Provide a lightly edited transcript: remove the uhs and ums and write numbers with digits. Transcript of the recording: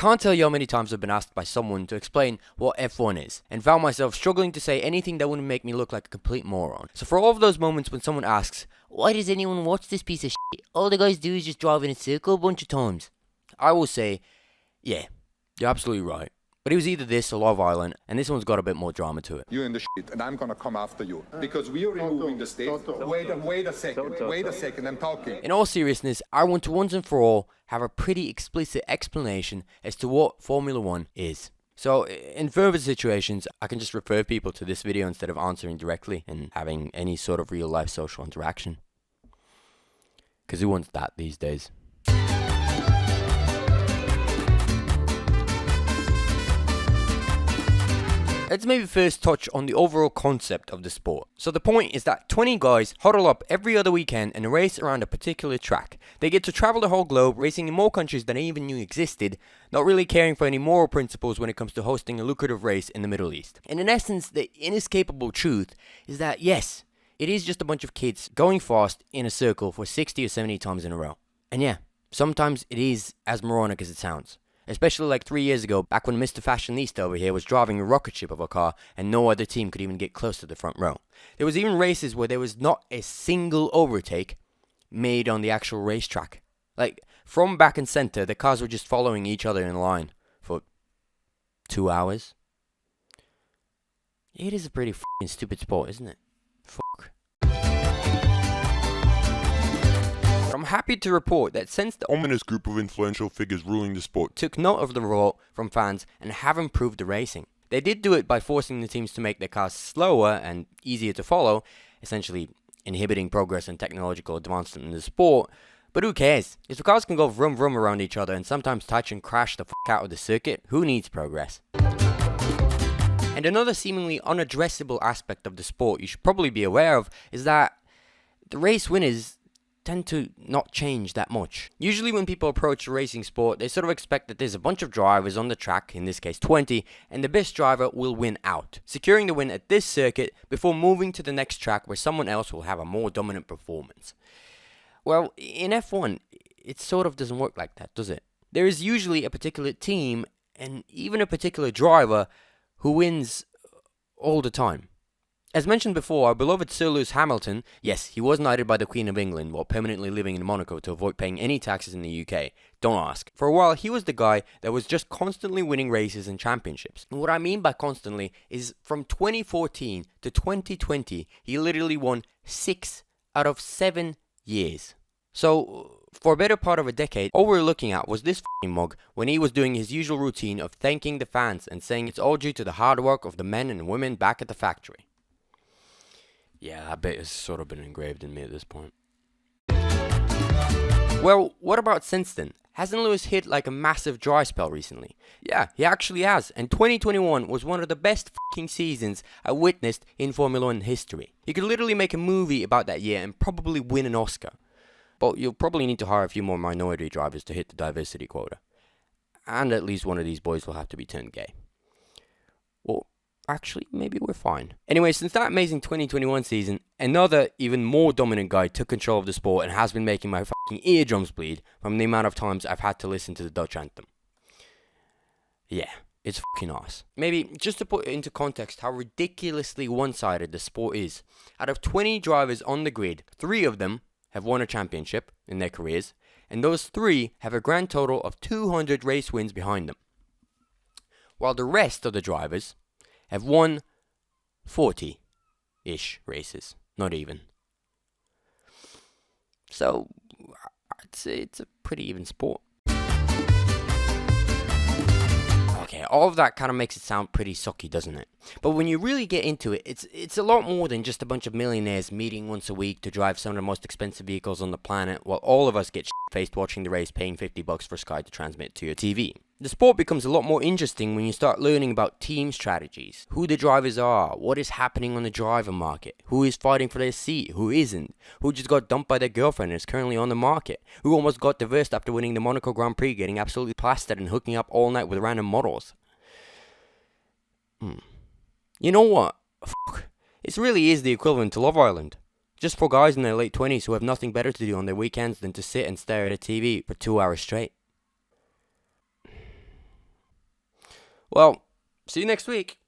can't tell you how many times I've been asked by someone to explain what F1 is, and found myself struggling to say anything that wouldn't make me look like a complete moron. So for all of those moments when someone asks, why does anyone watch this piece of shit? All the guys do is just drive in a circle a bunch of times. I will say, yeah, you're absolutely right. But it was either this or Love Island, and this one's got a bit more drama to it. You're in the shit, and I'm gonna come after you. Because we are removing the state. Wait a second, I'm talking. In all seriousness, I want to once and for all have a pretty explicit explanation as to what Formula 1 is. So, in further situations, I can just refer people to this video instead of answering directly and having any sort of real life social interaction. Because who wants that these days? Let's maybe first touch on the overall concept of the sport. So the point is that 20 guys huddle up every other weekend and race around a particular track. They get to travel the whole globe, racing in more countries than they even knew existed, not really caring for any moral principles when it comes to hosting a lucrative race in the Middle Esst. And in essence, the inescapable truth is that yes, it is just a bunch of kids going fast in a circle for 60 or 70 times in a row. And yeah, sometimes it is as moronic as it sounds. Especially like 3 years ago, back when Mr. Fashionista over here was driving a rocket ship of a car and no other team could even get close to the front row. There was even races where there was not a single overtake made on the actual racetrack. Like, from back and center, the cars were just following each other in line for 2 hours. It is a pretty f***ing stupid sport, isn't it? Fuck. I'm happy to report that since the ominous group of influential figures ruling the sport took note of the revolt from fans and have improved the racing. They did do it by forcing the teams to make their cars slower and easier to follow, essentially inhibiting progress and technological advancement in the sport. But who cares? If the cars can go vroom vroom around each other and sometimes touch and crash the fuck out of the circuit, who needs progress? And another seemingly unaddressable aspect of the sport you should probably be aware of is that the race winners tend to not change that much. Usually when people approach a racing sport, they sort of expect that there's a bunch of drivers on the track, in this case 20, and the best driver will win out, securing the win at this circuit before moving to the next track where someone else will have a more dominant performance. Well, in F1, it sort of doesn't work like that, does it? There is usually a particular team and even a particular driver who wins all the time. As mentioned before, our beloved Sir Lewis Hamilton, yes, he was knighted by the Queen of England while permanently living in Monaco to avoid paying any taxes in the UK. Don't ask. For a while, he was the guy that was just constantly winning races and championships. And what I mean by constantly is from 2014 to 2020, he literally won 6 out of 7 years. So, for a better part of a decade, all we're looking at was this f***ing mug when he was doing his usual routine of thanking the fans and saying it's all due to the hard work of the men and women back at the factory. Yeah, that bit has sort of been engraved in me at this point. Well, what about since then? Hasn't Lewis hit like a massive dry spell recently? Yeah, he actually has, and 2021 was one of the best f***ing seasons I witnessed in Formula 1 history. You could literally make a movie about that year and probably win an Oscar. But you'll probably need to hire a few more minority drivers to hit the diversity quota. And at least one of these boys will have to be turned gay. Well, actually, maybe we're fine. Anyway, since that amazing 2021 season, another even more dominant guy took control of the sport and has been making my fucking eardrums bleed from the amount of times I've had to listen to the Dutch anthem. Yeah, it's fucking arse. Maybe just to put it into context how ridiculously one-sided the sport is. Out of 20 drivers on the grid, 3 of them have won a championship in their careers, and those 3 have a grand total of 200 race wins behind them. While the rest of the drivers have won 40-ish races, not even. So, I'd say it's a pretty even sport. Okay, all of that kind of makes it sound pretty sucky, doesn't it? But when you really get into it, it's a lot more than just a bunch of millionaires meeting once a week to drive some of the most expensive vehicles on the planet, while all of us get shit-faced watching the race paying $50 for Sky to transmit to your TV. The sport becomes a lot more interesting when you start learning about team strategies, who the drivers are, what is happening on the driver market, who is fighting for their seat, who isn't, who just got dumped by their girlfriend and is currently on the market, who almost got divorced after winning the Monaco Grand Prix, getting absolutely plastered and hooking up all night with random models. You know what? Fuck. It really is the equivalent to Love Island. Just for guys in their late 20s who have nothing better to do on their weekends than to sit and stare at a TV for 2 hours straight. Well, see you next week.